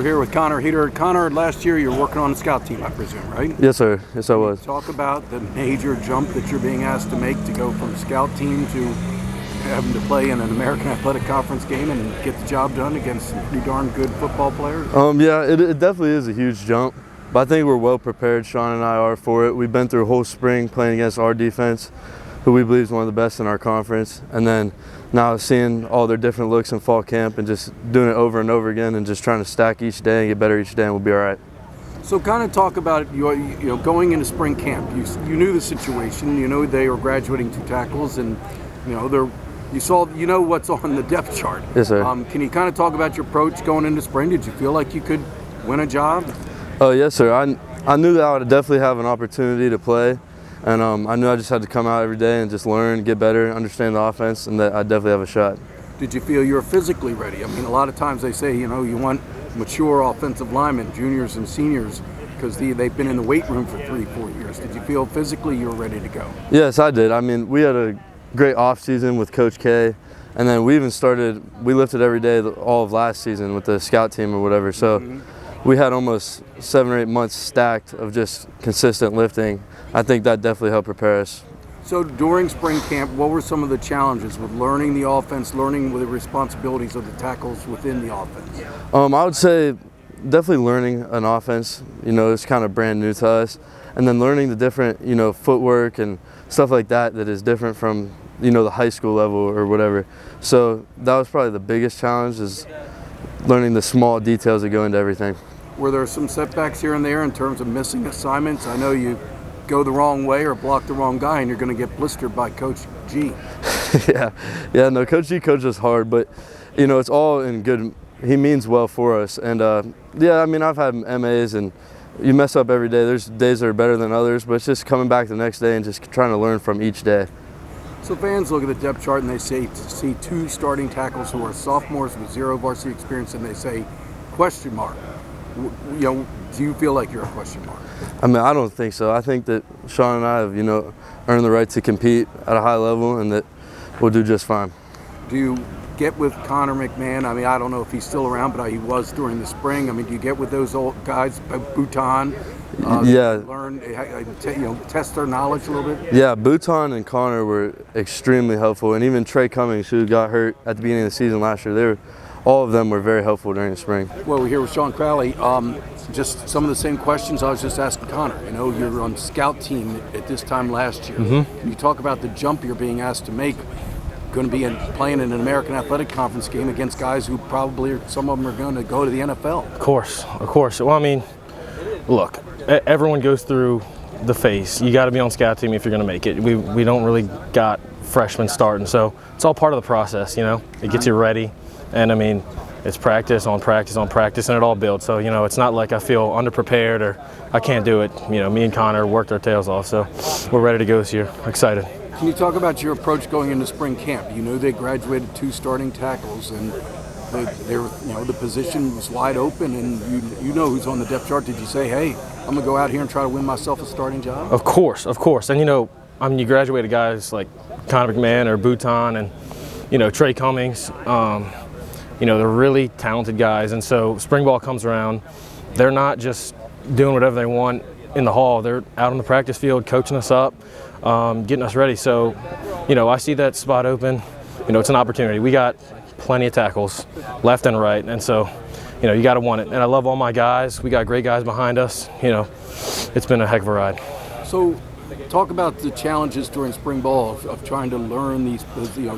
here with Connor Heater. Connor, last year you were working on the scout team, I presume, right? Yes, sir. Yes, I was. Talk about the major jump that you're being asked to make to go from scout team to having to play in an American Athletic Conference game and get the job done against some pretty darn good football players. Yeah, it definitely is a huge jump, but I think we're well prepared. Sean and I are for it. We've been through a whole spring playing against our defense, who we believe is one of the best in our conference, and then now seeing all their different looks in fall camp and just doing it over and over again and just trying to stack each day and get better each day, and we'll be all right. So kind of talk about going into spring camp. You knew the situation. You know they were graduating 2 tackles, and you know what's on the depth chart. Yes, sir. Can you kind of talk about your approach going into spring? Did you feel like you could win a job? Oh, yes, sir. I knew that I would definitely have an opportunity to play, and I knew I just had to come out every day and just learn, get better, understand the offense, and that I definitely have a shot. Did you feel you were physically ready? I mean, a lot of times they say, you want mature offensive linemen, juniors and seniors, because they've been in the weight room for 3-4 years. Did you feel physically you were ready to go? Yes, I did. I mean, we had a great off season with Coach K, and then we lifted every day all of last season with the scout team or whatever. So we had almost 7 or 8 months stacked of just consistent lifting. I think that definitely helped prepare us. So during spring camp, what were some of the challenges with learning the offense, learning the responsibilities of the tackles within the offense? I would say definitely learning an offense. It's kind of brand new to us, and then learning the different footwork and stuff like that is different from the high school level or whatever. So that was probably the biggest challenge, is learning the small details that go into everything. Were there some setbacks here and there in terms of missing assignments? I know you go the wrong way or block the wrong guy and you're going to get blistered by Coach G. No, Coach G coaches us hard, but it's all in good. He means well for us, and I mean, I've had MAs, and you mess up every day. There's days that are better than others, but it's just coming back the next day and just trying to learn from each day. So fans look at the depth chart and they see 2 starting tackles who are sophomores with 0 varsity experience, and they say question mark. Do you feel like you're a question mark? I mean, I don't think so. I think that Sean and I have earned the right to compete at a high level, and that we'll do just fine. Do you get with Connor McMahon? I mean, I don't know if he's still around, but he was during the spring. I mean, do you get with those old guys, Bhutan? Learn, test their knowledge a little bit? Yeah, Bhutan and Connor were extremely helpful, and even Trey Cummings, who got hurt at the beginning of the season last year, all of them were very helpful during the spring. Well, we're here with Sean Crowley. Just some of the same questions I was just asking Connor. You're on scout team at this time last year. Mm-hmm. Can you talk about the jump you're being asked to make? Going to be playing in an American Athletic Conference game against guys who probably, some of them are going to go to the NFL. Of course. Well, I mean, look, everyone goes through the phase. You got to be on scout team if you're going to make it. We don't really got freshmen starting, so it's all part of the process. It gets you ready, and I mean, it's practice on practice on practice, and it all builds. So it's not like I feel underprepared or I can't do it. Me and Connor worked our tails off, so we're ready to go this year. Excited. Can you talk about your approach going into spring camp? They graduated 2 starting tackles, and the position was wide open, and you know who's on the depth chart. Did you say, hey, I'm going to go out here and try to win myself a starting job? Of course. And you graduated guys like Connor McMahon or Bhutan and Trey Cummings. They're really talented guys, and so spring ball comes around. They're not just doing whatever they want in the hall. They're out on the practice field coaching us up, getting us ready. So, I see that spot open. It's an opportunity. We got plenty of tackles left and right, and so, you got to want it. And I love all my guys. We got great guys behind us. It's been a heck of a ride. So, talk about the challenges during spring ball of trying to learn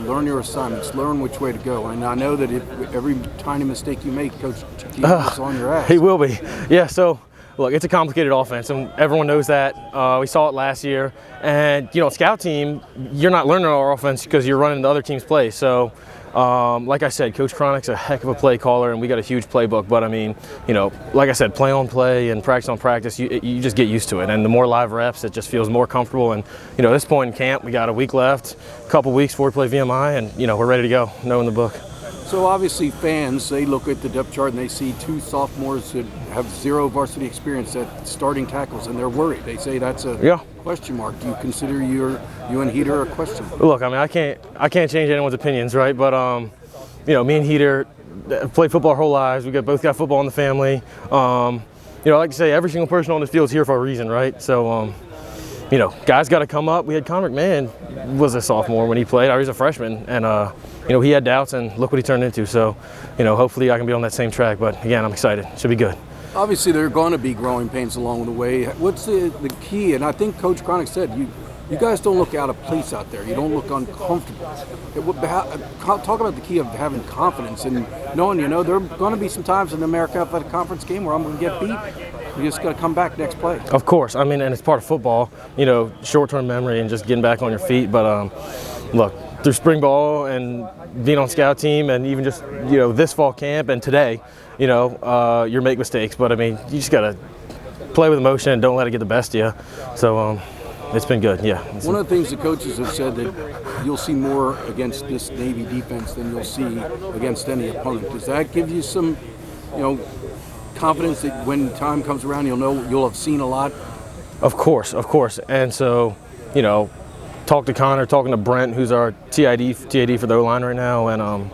learn your assignments, learn which way to go. And I know that every tiny mistake you make, Coach G is on your ass. He will be. Yeah, so look, it's a complicated offense, and everyone knows that. We saw it last year. And, scout team, you're not learning our offense because you're running the other team's plays. So, like I said, Coach Cronick's a heck of a play caller, and we got a huge playbook. But, I mean, like I said, play on play and practice on practice, you just get used to it. And the more live reps, it just feels more comfortable. And, at this point in camp, we got a week left, a couple weeks before we play VMI, and, we're ready to go, knowing the book. So obviously fans, they look at the depth chart and they see 2 sophomores that have 0 varsity experience at starting tackles, and they're worried. They say that's a question mark. Do you consider you and Heater a question mark? Look, I mean, I can't change anyone's opinions, right? But me and Heater, played football our whole lives. We both got football in the family. You know, I like to say every single person on this field is here for a reason, right? So, you know, guys got to come up. We had Connor McMahon was a sophomore when he played. I was a freshman, and you know, he had doubts, and look what he turned into. So, you know, hopefully I can be on that same track. But again, I'm excited. Should be good. Obviously, there are going to be growing pains along the way. What's the key? And I think Coach Cronick said you guys don't look out of place out there. You don't look uncomfortable. Talk about the key of having confidence and knowing, you know, there are going to be some times in the American Athletic Conference game where I'm going to get beat. You just got to come back next play. Of course. I mean, and it's part of football, you know, short-term memory and just getting back on your feet. But look, through spring ball and being on scout team and even just, you know, this fall camp and today, you know, you make mistakes. But, I mean, you just got to play with emotion and don't let it get the best of you. So, it's been good, yeah. One of the things the coaches have said that you'll see more against this Navy defense than you'll see against any opponent. Does that give you some, you know, confidence that when time comes around you'll have seen a lot? Of course. And so, you know, talking to Brent, who's our TID for the O-line right now, and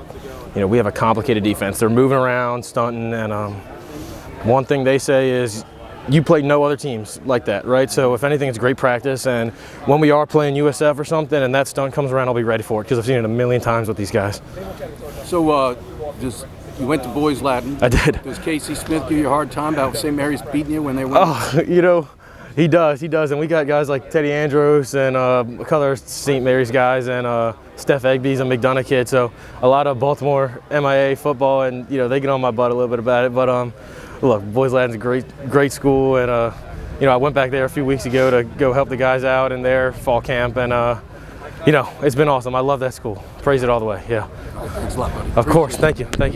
you know, we have a complicated defense. They're moving around, stunting, and one thing they say is, you play no other teams like that, right? So if anything, it's great practice, and when we are playing USF or something and that stunt comes around, I'll be ready for it because I've seen it a million times with these guys. So you went to Boys Latin. I did. Does Casey Smith give you a hard time about St. Mary's beating you when they win? Oh, you know, he does, and we got guys like Teddy Andros and a couple other St. Mary's guys, and Steph Egby's a McDonough kid, so a lot of Baltimore MIA football, and you know, they get on my butt a little bit about it, but look, Boys Latin's a great school, and you know, I went back there a few weeks ago to go help the guys out in their fall camp, and you know, it's been awesome. I love that school. Praise it all the way. Yeah. Thanks a lot, buddy. Of course. Thank you.